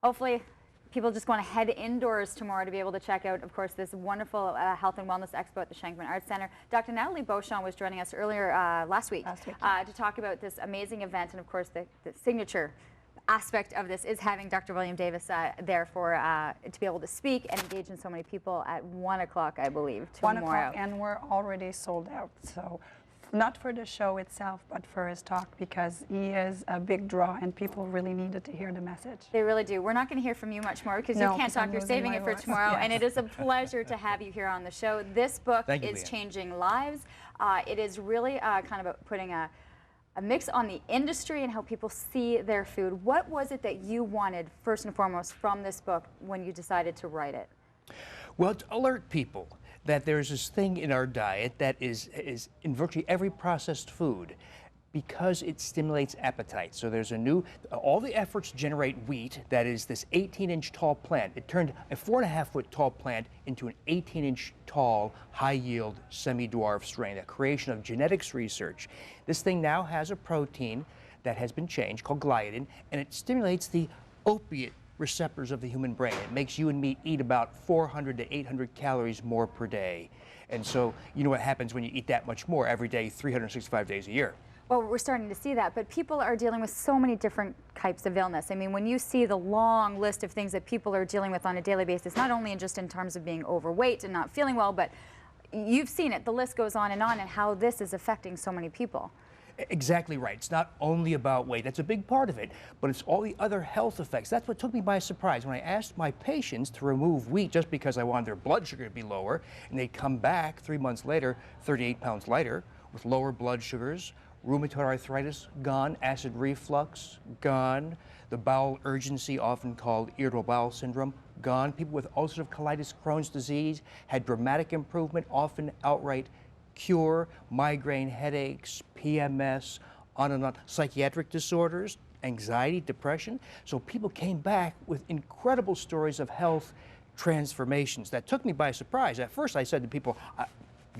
Hopefully, people just want to head indoors tomorrow to be able to check out, of course, this wonderful Health and Wellness Expo at the Shankman Arts Center. Dr. Nathalie Beauchamp was joining us earlier last week to talk about this amazing event, and of course, the signature aspect of this is having Dr. William Davis there for to be able to speak and engage in so many people at 1 o'clock, I believe, tomorrow. 1 o'clock, and we're already sold out. So, not for the show itself, but for his talk, because he is a big draw and people really needed to hear the message. They really do. We're not going to hear from you much more because you can't talk. You're saving it for tomorrow, and it is a pleasure to have you here on the show. This book is changing lives. It is really kind of putting a mix on the industry and how people see their food. What was it that you wanted, first and foremost, from this book when you decided to write it? Well, to alert people that there's this thing in our diet that is in virtually every processed food because it stimulates appetite. So there's all the efforts to generate wheat, that is this 18-inch tall plant. It turned a 4.5-foot tall plant into an 18-inch tall, high-yield, semi-dwarf strain, a creation of genetics research. This thing now has a protein that has been changed called gliadin, and it stimulates the opiate receptors of the human brain. It makes you and me eat about 400 to 800 calories more per day. And so you know what happens when you eat that much more every day, 365 days a year. Well, we're starting to see that, but people are dealing with so many different types of illness. I mean, when you see the long list of things that people are dealing with on a daily basis, not only just in terms of being overweight and not feeling well, but you've seen it, the list goes on, and how this is affecting so many people. Exactly right. It's not only about weight. That's a big part of it, but it's all the other health effects. That's what took me by surprise when I asked my patients to remove wheat just because I wanted their blood sugar to be lower, and they'd come back 3 months later, 38 pounds lighter, with lower blood sugars, rheumatoid arthritis gone, acid reflux gone, the bowel urgency, often called irritable bowel syndrome, gone. People with ulcerative colitis, Crohn's disease had dramatic improvement, often outright cure, migraine headaches, PMS, on and on, psychiatric disorders, anxiety, depression. So people came back with incredible stories of health transformations that took me by surprise. At first I said to people,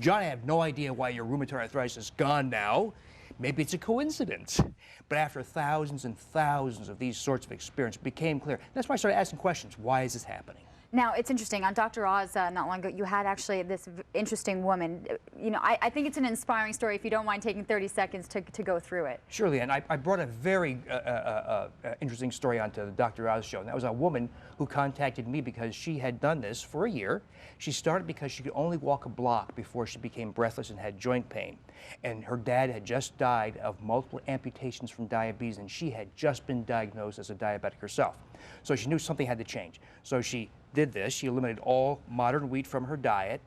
John, I have no idea why your rheumatoid arthritis is gone now. Maybe it's a coincidence. But after thousands and thousands of these sorts of experiences, it became clear. That's why I started asking questions. Why is this happening? Now, it's interesting. On Dr. Oz not long ago, you had actually this interesting woman. You know, I think it's an inspiring story, if you don't mind taking 30 seconds to go through it. Surely, and I brought a very interesting story onto the Dr. Oz show. And that was a woman who contacted me because she had done this for a year. She started because she could only walk a block before she became breathless and had joint pain. And her dad had just died of multiple amputations from diabetes, and she had just been diagnosed as a diabetic herself. So she knew something had to change. So she did this. She eliminated all modern wheat from her diet.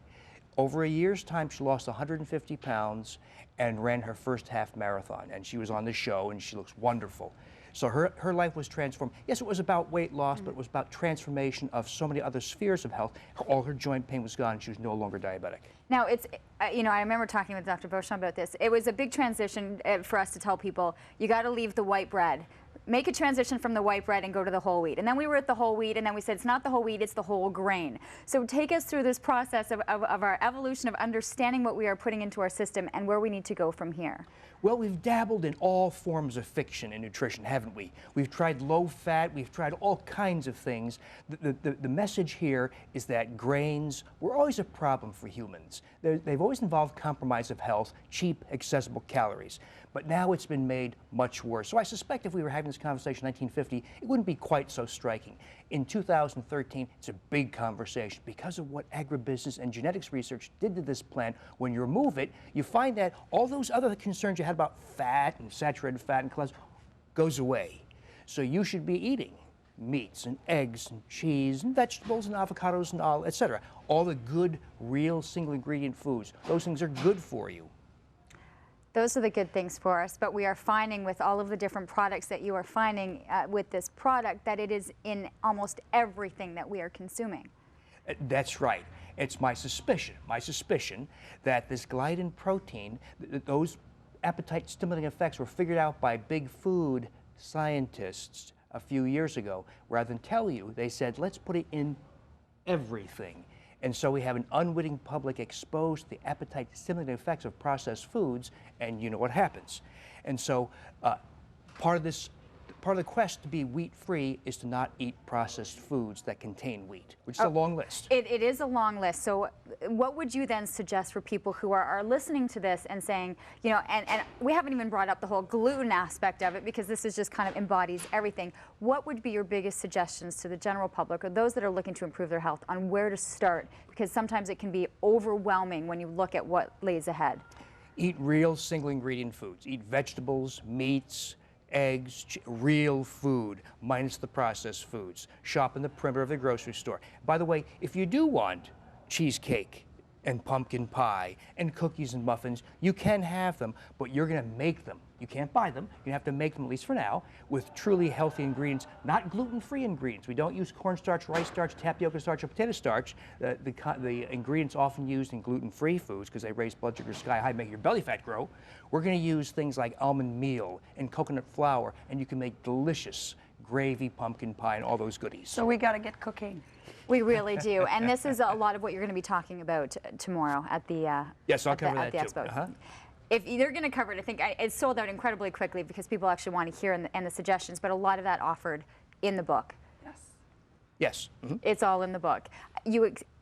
Over a year's time, she lost 150 pounds and ran her first half marathon. And she was on the show, and she looks wonderful. So her life was transformed. Yes, it was about weight loss, but it was about transformation of so many other spheres of health. All her joint pain was gone. She was no longer diabetic. Now, it's, you know, I remember talking with Dr. Beauchamp about this. It was a big transition for us to tell people, you got to leave the white bread. Make a transition from the white bread and go to the whole wheat. And then we were at the whole wheat, and then we said it's not the whole wheat, it's the whole grain. So take us through this process of our evolution of understanding what we are putting into our system and where we need to go from here. Well, we've dabbled in all forms of fiction in nutrition, haven't we? We've tried low fat, we've tried all kinds of things. The message here is that grains were always a problem for humans. They've always involved compromise of health, cheap, accessible calories. But now it's been made much worse. So I suspect if we were having this conversation in 1950, it wouldn't be quite so striking. In 2013, it's a big conversation because of what agribusiness and genetics research did to this plant. When you remove it, you find that all those other concerns you had about fat and saturated fat and cholesterol goes away. So you should be eating meats and eggs and cheese and vegetables and avocados and all, etc. All the good, real, single ingredient foods. Those things are good for you. Those are the good things for us, but we are finding with all of the different products that you are finding with this product that it is in almost everything that we are consuming. That's right. It's my suspicion that this gliadin protein, those appetite stimulating effects were figured out by big food scientists a few years ago. Rather than tell you, they said, let's put it in everything. And so we have an unwitting public exposed to the appetite-stimulating effects of processed foods, and you know what happens. And so part of this part of the quest to be wheat-free is to not eat processed foods that contain wheat, which is a long list. It is a long list. So what would you then suggest for people who are listening to this and saying, you know, and we haven't even brought up the whole gluten aspect of it, because this is just kind of embodies everything. What would be your biggest suggestions to the general public or those that are looking to improve their health on where to start? Because sometimes it can be overwhelming when you look at what lays ahead. Eat real single ingredient foods. Eat vegetables, meats, eggs, real food, minus the processed foods. Shop in the perimeter of the grocery store. By the way, if you do want cheesecake and pumpkin pie and cookies and muffins, you can have them, but you're gonna make them. You can't buy them. You have to make them, at least for now, with truly healthy ingredients, not gluten-free ingredients. We don't use cornstarch, rice starch, tapioca starch, or potato starch. The ingredients often used in gluten-free foods, because they raise blood sugar sky high, make your belly fat grow. We're gonna use things like almond meal and coconut flour, and you can make delicious gravy, pumpkin pie, and all those goodies. So we got to get cooking. We really do, and this is a lot of what you're going to be talking about tomorrow at the yes, I'll cover at the that too. expo. If you're going to cover it, I think it's sold out incredibly quickly because people actually want to hear and the suggestions, but a lot of that offered in the book. Yes. Yes. Mm-hmm. It's all in the book.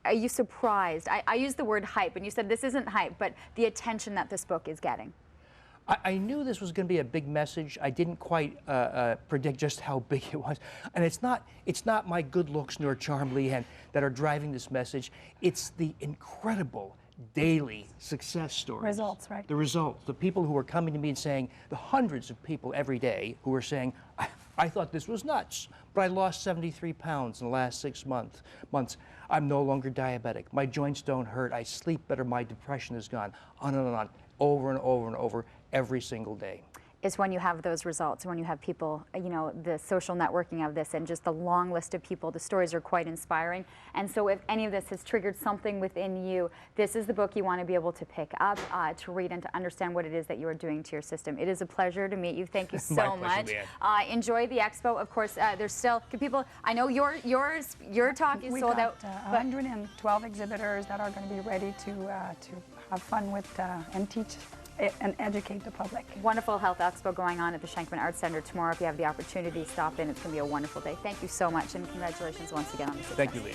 Are you surprised? I use the word hype, and you said this isn't hype, but the attention that this book is getting. I knew this was going to be a big message. I didn't quite predict just how big it was. And it's not my good looks nor charm, Leanne, that are driving this message. It's the incredible daily success stories. Results, right. The results. The people who are coming to me and saying, the hundreds of people every day who are saying, I thought this was nuts, but I lost 73 pounds in the last 6 months. I'm no longer diabetic. My joints don't hurt. I sleep better. My depression is gone. On and on, over and over and over, every single day. Is when you have those results, when you have people, you know, the social networking of this and just the long list of people, the stories are quite inspiring. And so if any of this has triggered something within you, this is the book you want to be able to pick up, to read and to understand what it is that you are doing to your system. It is a pleasure to meet you. Thank you so much. Enjoy the expo. Of course, there's still people, I know your talk is sold out. 112 exhibitors that are going to be ready to have fun with and teach and educate the public. Wonderful Health Expo going on at the Shankman Arts Center tomorrow. If you have the opportunity, stop in. It's going to be a wonderful day. Thank you so much, and congratulations once again on the success. Thank you, Lee.